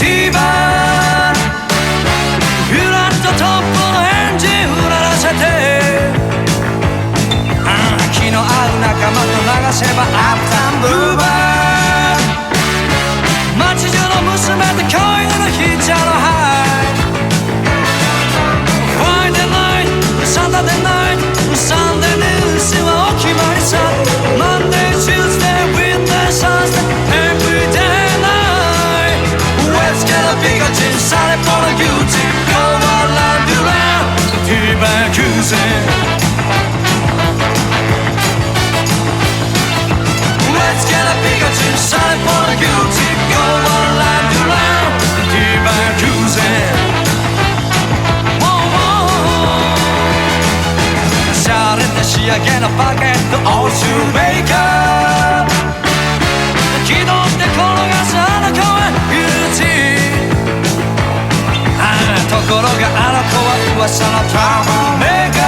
T-Bird フラットトップのエンジンうならせて気の合う仲間と流せばアップタウンブルーバー街中の娘と共有のヒーチャーのハイ Friday night Saturday night Sunday news はお決まりさ Monday Tuesday Wednesday Thursday Every day Let's get a bigger team, started for the beauty. Go all around you round, T-Bird Crusin. Let's get a bigger team, started for the beauty. Go all around you round, T-Bird Crusin. Shout it, the she again a bucket, the old shoemaker. 気取って転がすあの子はビューティーところがあの子は噂のトラブルメーカー